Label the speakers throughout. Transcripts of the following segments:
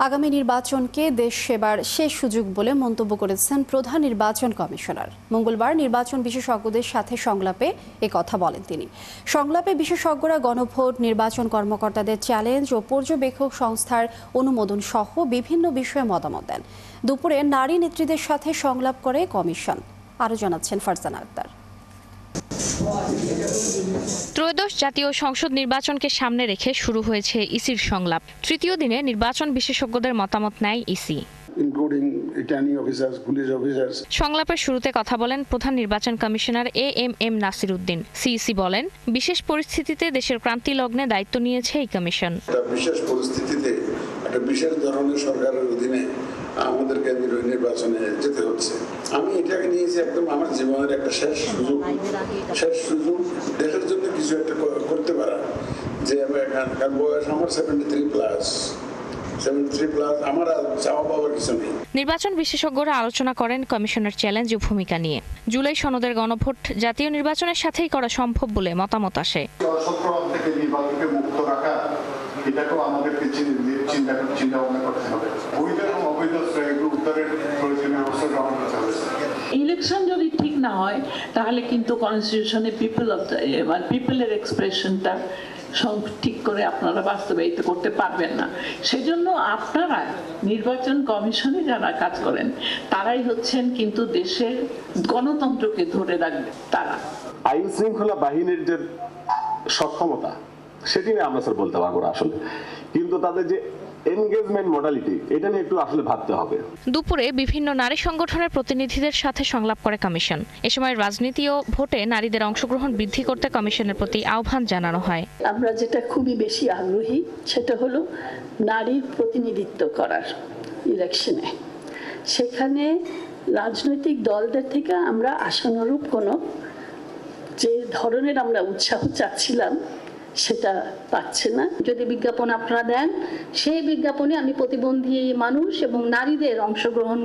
Speaker 1: আগামী নির্বাচনকে দেশ সেবার শেষ সুযোগ বলে মন্তব্য করেছেন প্রধান নির্বাচন কমিশনার। মঙ্গলবার নির্বাচন বিশেষজ্ঞদের সাথে সংলাপে কথা বলেন তিনি। সংলাপে বিশেষজ্ঞরা গণভোট, নির্বাচন কর্মকর্তাদের চ্যালেঞ্জ ও পর্যবেক্ষক সংস্থার অনুমোদন সহ বিভিন্ন বিষয়ে মতামত দেন। দুপুরে নারী নেত্রীদের সাথে সংলাপ করে কমিশন। আরও জানাচ্ছেন ফারজানা আক্তার।
Speaker 2: ত্রয়োদশ জাতীয় সংসদ নির্বাচনকে সামনে রেখে শুরু হয়েছে ইসির সংলাপ। তৃতীয় দিনে নির্বাচন বিশেষজ্ঞদের মতামত নেয় ইসি। সংলাপের শুরুতে কথা বলেন প্রধান নির্বাচন commissioner AMM Nasir Uddin. CEC বলেন, বিশেষ পরিস্থিতিতে দেশের ক্রান্তি লগ্নে দায়িত্ব নিয়েছে এই কমিশন।
Speaker 3: বিশেষ পরিস্থিতিতে একটা বিশেষ ধরনের সরকারের অধীনে আমাদেরকে নির্বাচনে যেতে হচ্ছে। আমি এটাকে নিয়েছি একদম আমার জীবনের একটা শেষ সুযোগ দেশের জন্য কিছু একটা করতে পারা। যে কারণ বয়স আমার 73+, আমার চাওয়া পাওয়ার কিছু নেই।
Speaker 2: নির্বাচন বিশেষজ্ঞরা আলোচনা করেন কমিশনের চ্যালেঞ্জ ও ভূমিকা নিয়ে। জুলাই সনদের গণভোট জাতীয় নির্বাচনের সাথেই করা সম্ভব বলে মতামত আসে।
Speaker 4: থেকে নির্বাচনকে মুক্ত রাখা, এটাকেও আমাদেরকে চিন্তা ভাবনা করতে হবে। বৈধ এবং অবৈধ উত্তরের প্রয়োজনীয় ব্যবস্থা গ্রহণ করতে হবে।
Speaker 5: ইলেকশন যদি ঠিক না হয় তাহলে কিন্তু কনস্টিটিউশনে পিপলের এক্সপ্রেশনটা ঠিক করে আপনারা বাস্তবায়িত করতে পারবেন না। সেজন্য আপনারা নির্বাচন কমিশনে যারা কাজ করেন তারাই হচ্ছেন কিন্তু দেশের গণতন্ত্রকে ধরে রাখবে। তারা
Speaker 6: আইন শৃঙ্খলা বাহিনীর যে সক্ষমতা সেটি নিয়ে আমরা স্যার বলতে পারবো না আসলে, কিন্তু তাদের যে এনগেজমেন্ট মডালিটি এটা নিয়ে একটু আসলে ভাবতে হবে।
Speaker 2: দুপুরে বিভিন্ন নারী সংগঠনের প্রতিনিধিদের সাথে সংলাপ করে কমিশন। এ সময় রাজনীতি ও ভোটে নারীদের অংশগ্রহণ বৃদ্ধি করতে কমিশনের প্রতি আহ্বান জানানো হয়।
Speaker 7: আমরা যেটা খুবই বেশি আগ্রহী সেটা হলো নারীর প্রতিনিধিত্ব করার ইলেকশনে। সেখানে রাজনৈতিক দলদের থেকে আমরা আশানুরূপ কোনো যে ধরনের আমরা উৎসাহ চাচ্ছিলাম সেটা পাচ্ছে না। যদি বিজ্ঞাপন আপনারা দেন, সেই বিজ্ঞাপনে আমি প্রতিবন্ধী মানুষ এবং নারীদের অংশগ্রহণ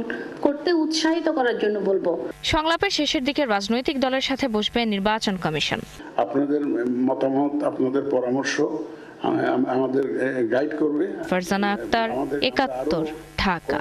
Speaker 7: করতে উৎসাহিত করার জন্য বলবো।
Speaker 2: সংলাপের শেষের দিকে রাজনৈতিক দলের সাথে বসবে নির্বাচন কমিশন।
Speaker 3: আপনাদের মতামত, আপনাদের পরামর্শ আমাদের গাইড করবে।
Speaker 2: ফারজানা আক্তার, ৭১, ঢাকা।